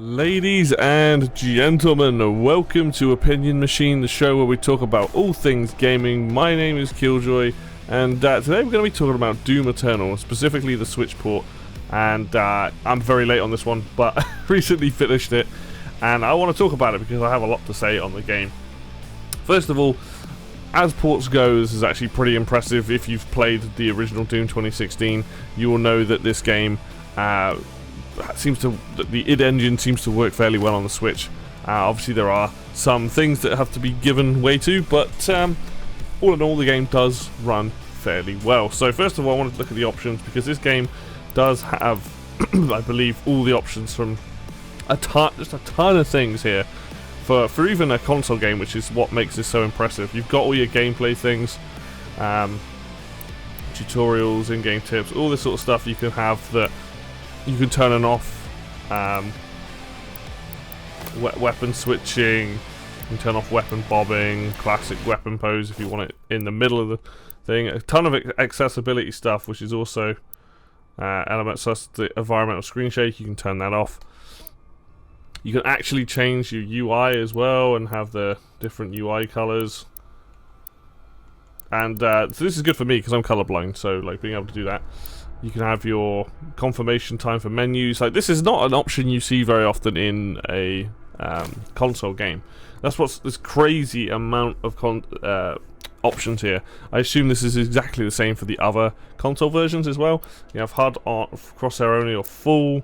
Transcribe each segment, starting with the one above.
Ladies and gentlemen, welcome to Opinion Machine, the show where we talk about all things gaming. My name is Killjoy, and today we're going to be talking about Doom Eternal, specifically the Switch port. And I'm very late on this one, but recently finished it, and I want to talk about it because I have a lot to say on the game. First of all, as ports go, this is actually pretty impressive. If you've played the original Doom 2016, you will know that this game the id engine seems to work fairly well on the Switch. Obviously there are some things that have to be given way to, but all in all the game does run fairly well. So first of all I wanted to look at the options, because this game does have I believe all the options from just a ton of things here for even a console game, which is what makes this so impressive. You've got all your gameplay things, tutorials, in-game tips, all this sort of stuff you can have that you can turn on off. Weapon switching, you can turn off weapon bobbing, classic weapon pose if you want it in the middle of the thing. A ton of accessibility stuff, which is also elements such as the environmental screen shake. You can turn that off. You can actually change your UI as well and have the different UI colors. And so this is good for me because I'm colorblind, so like being able to do that. You can have your confirmation time for menus. Like, this is not an option you see very often in a console game. That's what's this crazy amount of options here. I assume this is exactly the same for the other console versions as well. You have HUD on, crosshair only or full,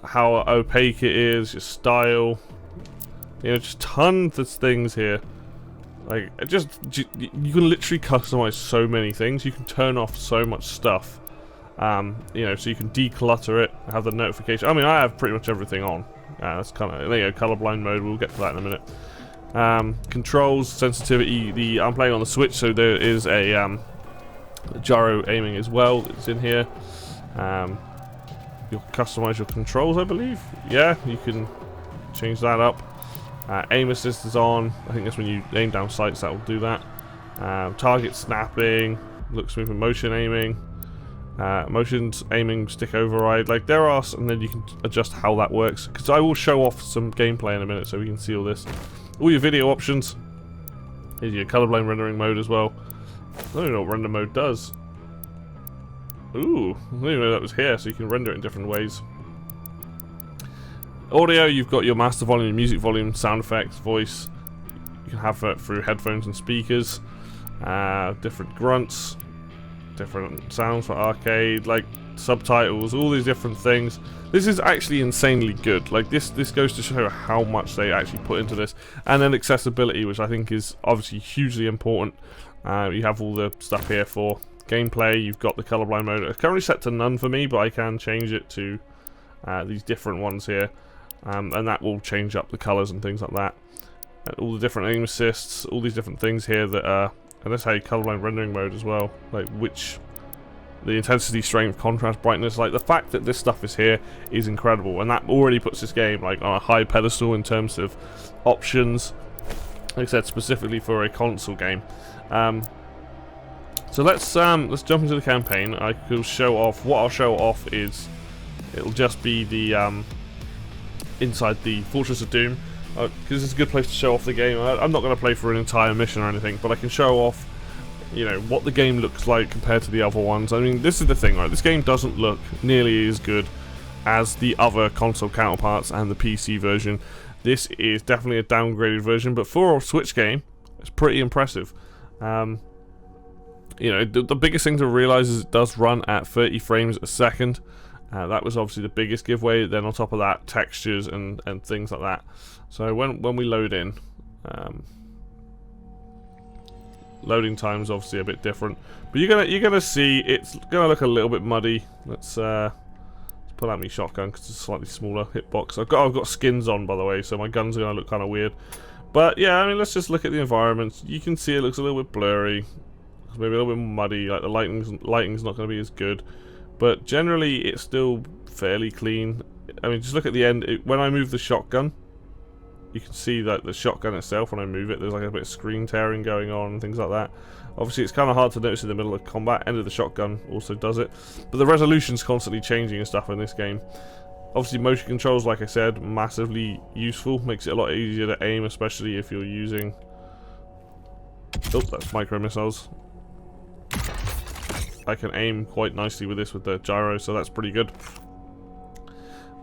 how opaque it is, your style. You know, just tons of things here. Like, you can literally customize so many things. You can turn off so much stuff. You know, so you can declutter it, have the notification. I mean, I have pretty much everything on. That's kind of, there you go, colorblind mode. We'll get to that in a minute. Controls, sensitivity. I'm playing on the Switch, so there is a gyro aiming as well. It's in here. You'll customize your controls, I believe. Yeah, you can change that up. Aim assist is on. I think that's when you aim down sights that will do that. Target snapping, look, smooth and motion aiming. Motions, aiming, stick override, like there are, and then you can adjust how that works, because I will show off some gameplay in a minute so we can see all this. All your video options. Here's your colorblind rendering mode as well. I don't even know what render mode does. Ooh, I didn't even know that was here, so you can render it in different ways. Audio, you've got your master volume, music volume, sound effects, voice. You can have it through headphones and speakers. Different grunts. Different sounds for arcade, like subtitles, all these different things. This is actually insanely good. Like this goes to show how much they actually put into this. And then accessibility, which I think is obviously hugely important. You have all the stuff here for gameplay. You've got the colorblind mode. It's currently set to none for me, but I can change it to these different ones here, and that will change up the colors and things like that. All the different aim assists, all these different things here that are. And that's how you colorblind rendering mode as well, like the intensity, strength, contrast, brightness. Like the fact that this stuff is here is incredible, and that already puts this game like on a high pedestal in terms of options. Like I said, specifically for a console game. So let's jump into the campaign. I could show off. What I'll show off is it'll just be the inside the Fortress of Doom. Because it's a good place to show off the game. I'm not going to play for an entire mission or anything, but I can show off, you know, what the game looks like compared to the other ones. I mean, this is the thing, right? This game doesn't look nearly as good as the other console counterparts and the PC version. This is definitely a downgraded version, but for a Switch game, it's pretty impressive. You know, the biggest thing to realize is it does run at 30 frames a second. That was obviously the biggest giveaway. Then on top of that, textures and things like that. So when we load in, loading time is obviously a bit different, but you're gonna see it's gonna look a little bit muddy. Let's pull out my shotgun because it's a slightly smaller hitbox. I've got skins on, by the way, so my guns are gonna look kind of weird. But yeah, I mean, let's just look at the environment. You can see it looks a little bit blurry, maybe a little bit muddy. Like the lighting's not gonna be as good, but generally it's still fairly clean. I mean, just look at the end. When I move the shotgun, you can see that the shotgun itself, when I move it, there's like a bit of screen tearing going on and things like that. Obviously, it's kind of hard to notice in the middle of combat. End of the shotgun also does it. But the resolution's constantly changing and stuff in this game. Obviously, motion controls, like I said, massively useful. Makes it a lot easier to aim, especially if you're using... Oh, that's micro missiles. I can aim quite nicely with this with the gyro, so that's pretty good.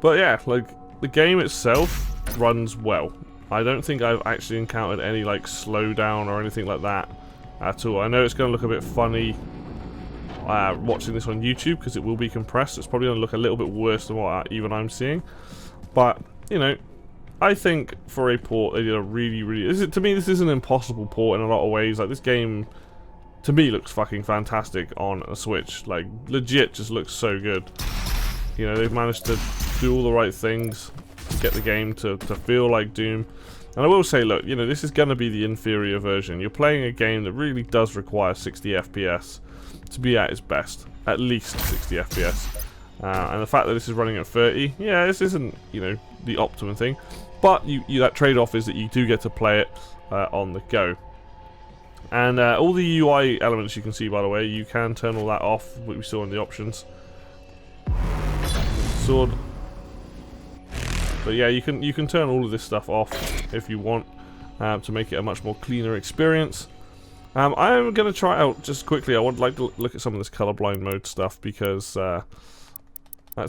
But yeah, like, the game itself runs well. I don't think I've actually encountered any, like, slowdown or anything like that at all. I know it's going to look a bit funny watching this on YouTube, because it will be compressed. It's probably going to look a little bit worse than what even I'm seeing. But, you know, I think for a port, they did a really... to me, this is an impossible port in a lot of ways. Like, this game, to me, looks fucking fantastic on a Switch. Like, legit just looks so good. You know, they've managed to do all the right things to get the game to feel like Doom. And I will say, look, you know, this is going to be the inferior version. You're playing a game that really does require 60 FPS to be at its best. At least 60 FPS. And the fact that this is running at 30, yeah, this isn't, you know, the optimum thing. But that trade-off is that you do get to play it on the go. And all the UI elements you can see, by the way, you can turn all that off, what we saw in the options. Sword. But yeah, you can turn all of this stuff off if you want to make it a much more cleaner experience. I am going to try out just quickly. I would like to look at some of this colorblind mode stuff because that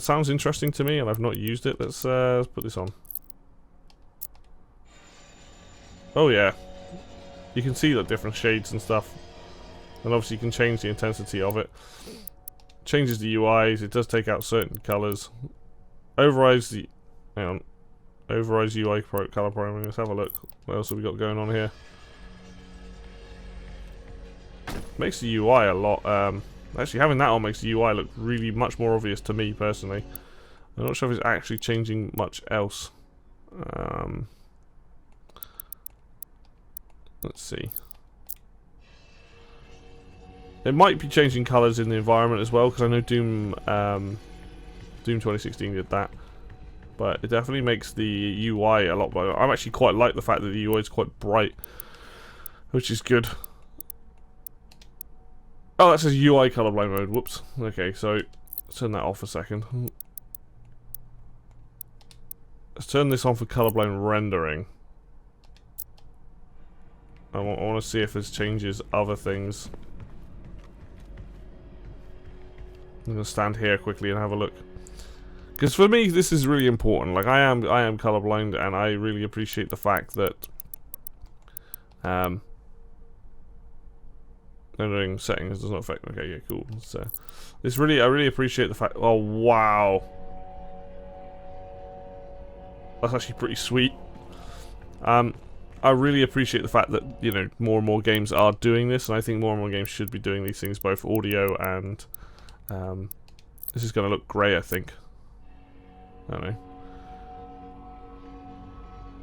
sounds interesting to me, and I've not used it. Let's put this on. Oh yeah, you can see the different shades and stuff, and obviously you can change the intensity of it. Changes the UIs. It does take out certain colors. Overrides the overrides UI color priming. Let's have a look. What else have we got going on here? Makes the UI a lot. Actually, having that on makes the UI look really much more obvious to me personally. I'm not sure if it's actually changing much else. Let's see. It might be changing colours in the environment as well, because I know Doom 2016 did that. But it definitely makes the UI a lot better. I actually quite like the fact that the UI is quite bright, which is good. Oh, that says UI colorblind mode. Whoops. Okay, so let's turn that off a second. Let's turn this on for colorblind rendering. I want to see if this changes other things. I'm going to stand here quickly and have a look. Because for me, this is really important. Like, I am colorblind, and I really appreciate the fact that rendering settings does not affect. Okay, yeah, cool. So, I really appreciate the fact. Oh wow, that's actually pretty sweet. I really appreciate the fact that, you know, more and more games are doing this, and I think more and more games should be doing these things, both audio and this is going to look great, I think. I don't know.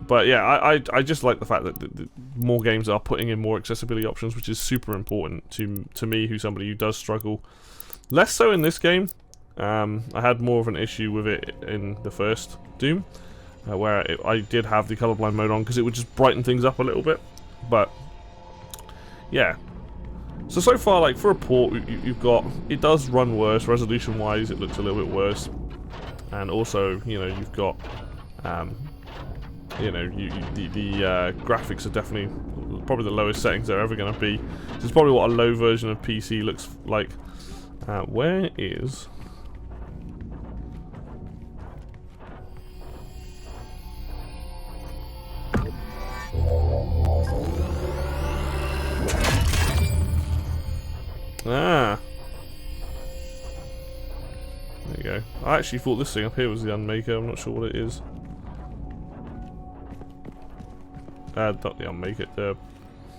But yeah, I just like the fact that more games are putting in more accessibility options, which is super important to me, who's somebody who does struggle. Less so in this game. I had more of an issue with it in the first Doom, where I did have the colorblind mode on because it would just brighten things up a little bit. But yeah. So far, like, for a port, you've got, it does run worse resolution-wise. It looks a little bit worse. And also, you know, you've got, you know, the graphics are definitely probably the lowest settings they're ever going to be. This is probably what a low version of PC looks like. Where is... Ah. There you go. I actually thought this thing up here was the Unmaker. I'm not sure what it is. Not the Unmaker.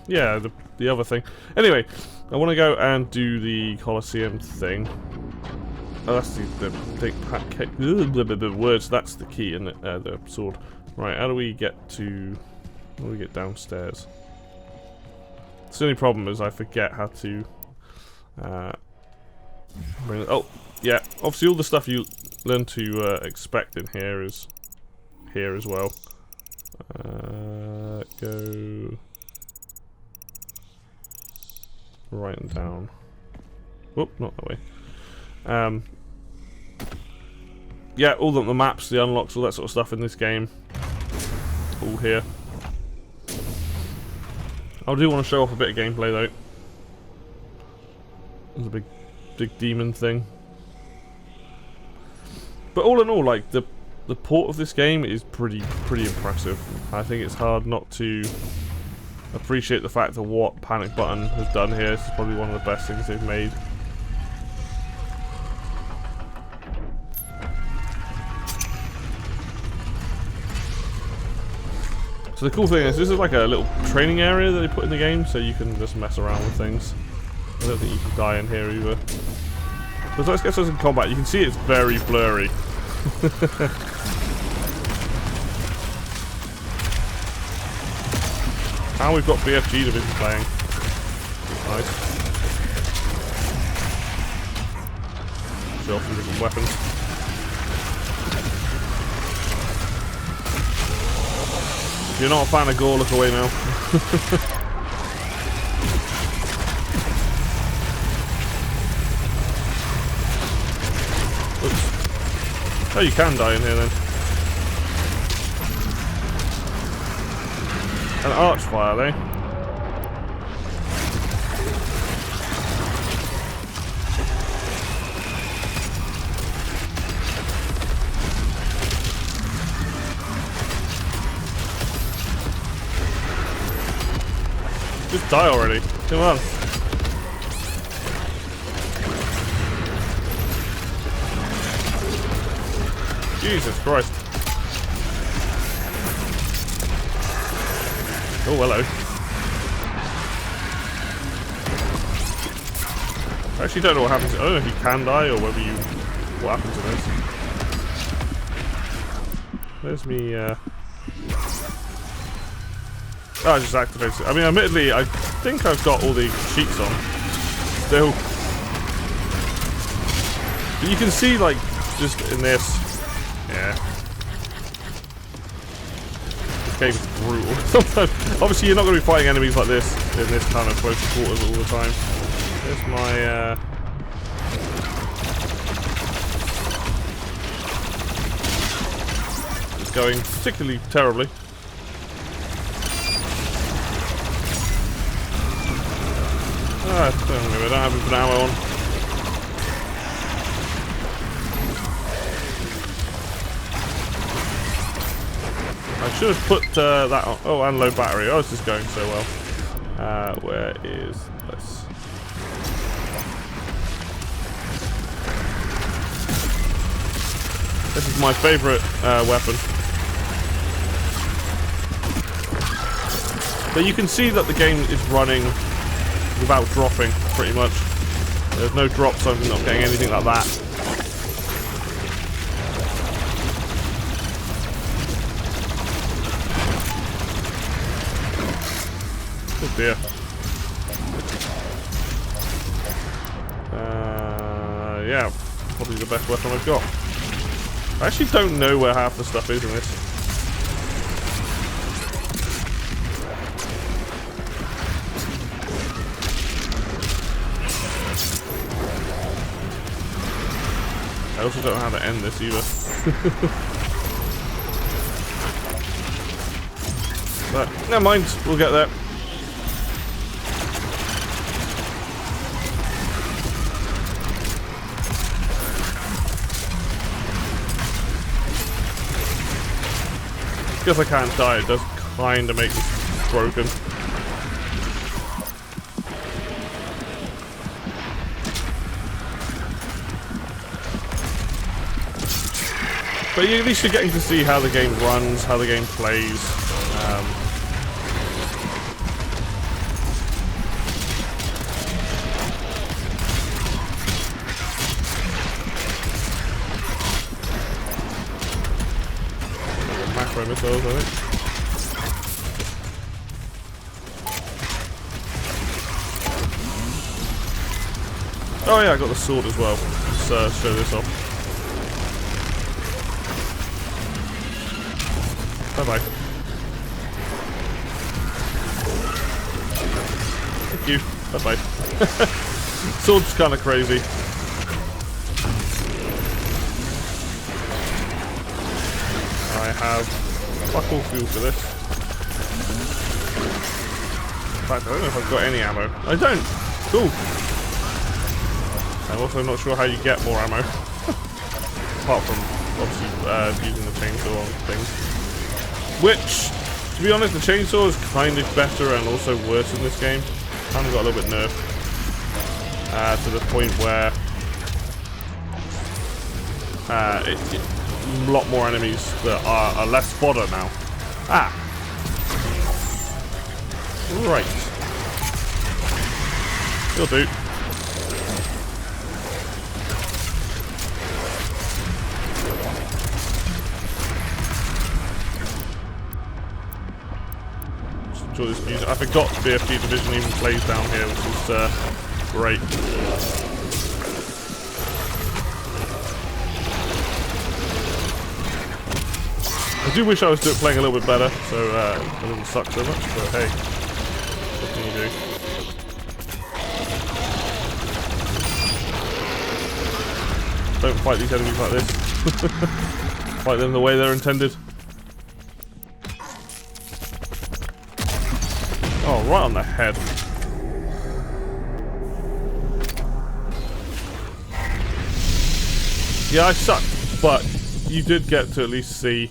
Yeah, the other thing. Anyway, I want to go and do the Colosseum thing. Oh, that's the words. That's the key, isn't it? The sword. Right. How do we get to? How do we get downstairs? The only problem is I forget how to. Bring it. Oh, yeah. Obviously, all the stuff you learn to expect in here is here as well. Go right and down. Whoop, not that way. yeah, all the maps, the unlocks, all that sort of stuff in this game. All here. I do want to show off a bit of gameplay though. There's a big demon thing. But all in all, like the port of this game is pretty impressive. I think it's hard not to appreciate the fact that what Panic Button has done here. This is probably one of the best things they've made. So the cool thing is, this is like a little training area that they put in the game, so you can just mess around with things. I don't think you can die in here either. But let's get to some combat. You can see it's very blurry. And we've got BFG Division playing. Nice. Show off some different weapons. If you're not a fan of gore, look away now. Oops. Oh, you can die in here then. An archfire, eh? Just die already. Come on. Jesus Christ. Oh, hello. I actually don't know what happens. I don't know if you can die or whether you... what happens to this. Where's me, oh, I just activated it. I mean, admittedly, I think I've got all the cheats on. Still. But you can see, like, just in this... yeah. This game's brutal. Obviously, you're not going to be fighting enemies like this in this kind of close quarters all the time. There's my, it's going particularly terribly. I don't have an ammo on. I should have put that on. Oh, and low battery. Oh, this is going so well. Where is this? This is my favourite weapon. But you can see that the game is running without dropping, pretty much. There's no drops, so I'm not getting anything like that. Oh dear. Yeah, probably the best weapon I've got. I actually don't know where half the stuff is in this. I also don't know how to end this either. But never mind, we'll get there. Because I can't die, it does kind of make me broken. But at least you're getting to see how the game runs, how the game plays. Macro missiles, I think. Oh yeah, I got the sword as well. Let's show this off. Bye-bye. Thank you. Bye-bye. Sword's kind of crazy. have fuck all fuel for this. In fact, I don't know if I've got any ammo. I don't. Cool. I'm also not sure how you get more ammo. Apart from, obviously, using the chainsaw on things. Which, to be honest, the chainsaw is kind of better and also worse in this game. Kind of got a little bit nerfed. To the point where a lot more enemies that are less fodder now. Ah! Right. You'll do. Just enjoy this music. I forgot BFG Division even plays down here, which is great. I do wish I was playing a little bit better, so it doesn't suck so much, but hey, what can you do? Don't fight these enemies like this. Fight them the way they're intended. Oh, right on the head. Yeah, I sucked, but you did get to at least see...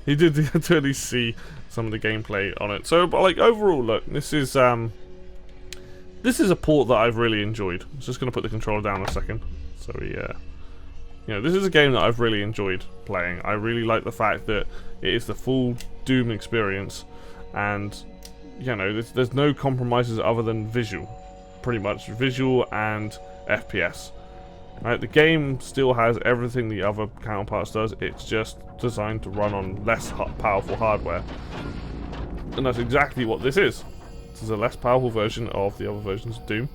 you did get to at least see some of the gameplay on it. So, but like, overall, look, this is a port that I've really enjoyed. I'm just going to put the controller down a second. So we, you know, this is a game that I've really enjoyed playing. I really like the fact that it is the full Doom experience, and you know, there's no compromises other than visual, pretty much visual and FPS. Right, the game still has everything the other counterparts does. It's just designed to run on less powerful hardware, and that's exactly what this is. This is a less powerful version of the other versions of Doom,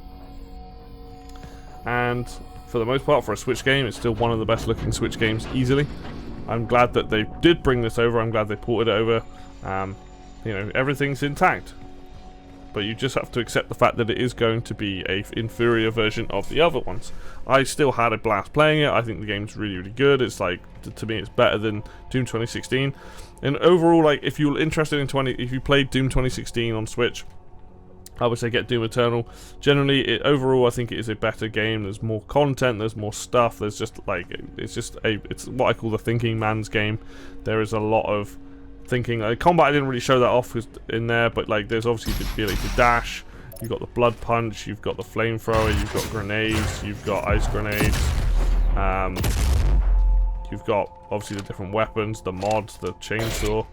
and for the most part, for a Switch game, it's still one of the best looking Switch games easily. I'm glad that they did bring this over. I'm glad they ported it over. You know, everything's intact, but you just have to accept the fact that it is going to be a inferior version of the other ones. I still had a blast playing it. I think the game's really, really good. It's like, to me, it's better than Doom 2016. And overall, like, if you're interested in if you played Doom 2016 on Switch, I would say get Doom Eternal. Generally, overall, I think it is a better game. There's more content, there's more stuff. There's just like, it's what I call the thinking man's game. There is a lot of thinking. Combat, I didn't really show that off in there, but like, there's obviously the ability to dash. You've got the blood punch. You've got the flamethrower. You've got grenades. You've got ice grenades. You've got obviously the different weapons, the mods, the chainsaw.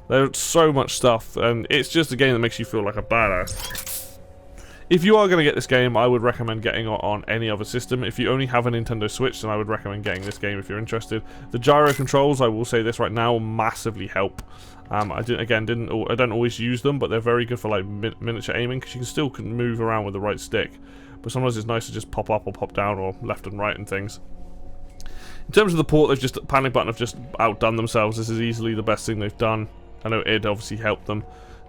There's so much stuff, and it's just a game that makes you feel like a badass. If you are going to get this game, I would recommend getting it on any other system. If you only have a Nintendo Switch, then I would recommend getting this game if you're interested. The gyro controls, I will say this right now, massively help. I don't always use them, but they're very good for like miniature aiming, because you still can move around with the right stick. But sometimes it's nice to just pop up or pop down, or left and right and things. In terms of the port, Panic Button have just outdone themselves. This is easily the best thing they've done. I know id obviously helped them.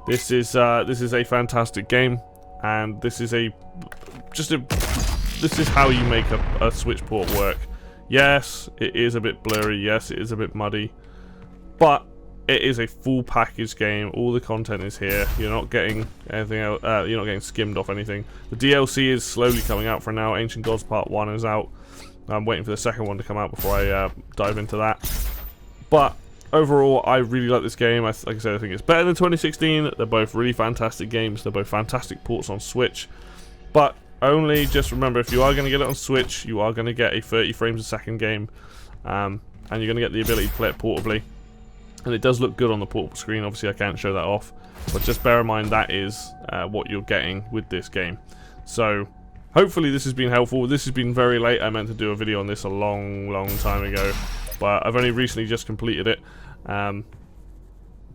This is a fantastic game, and this is how you make a Switch port work. Yes, it is a bit blurry. Yes, it is a bit muddy, but it is a full package game. All the content is here. You're not getting anything else. You're not getting skimmed off anything. The DLC is slowly coming out for now. Ancient Gods Part 1 is out. I'm waiting for the second one to come out before I dive into that. But overall, I really like this game. Like I said, I think it's better than 2016. They're both really fantastic games. They're both fantastic ports on Switch. But only just remember, if you are going to get it on Switch, you are going to get a 30 frames a second game. And you're going to get the ability to play it portably. And it does look good on the portable screen. Obviously, I can't show that off. But just bear in mind, that is what you're getting with this game. So hopefully this has been helpful. This has been very late. I meant to do a video on this a long time ago, but I've only recently just completed it. But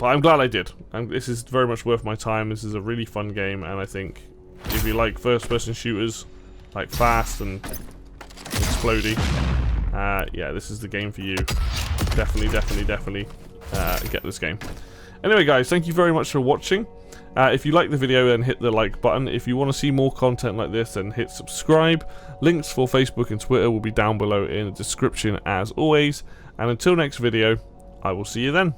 I'm glad I did. This is very much worth my time. This is a really fun game, and I think if you like first-person shooters, like fast and explodey, yeah, this is the game for you. Definitely get this game. Anyway, guys, thank you very much for watching. If you like the video, then hit the like button. If you want to see more content like this, then hit subscribe. Links for Facebook and Twitter will be down below in the description as always. And until next video, I will see you then.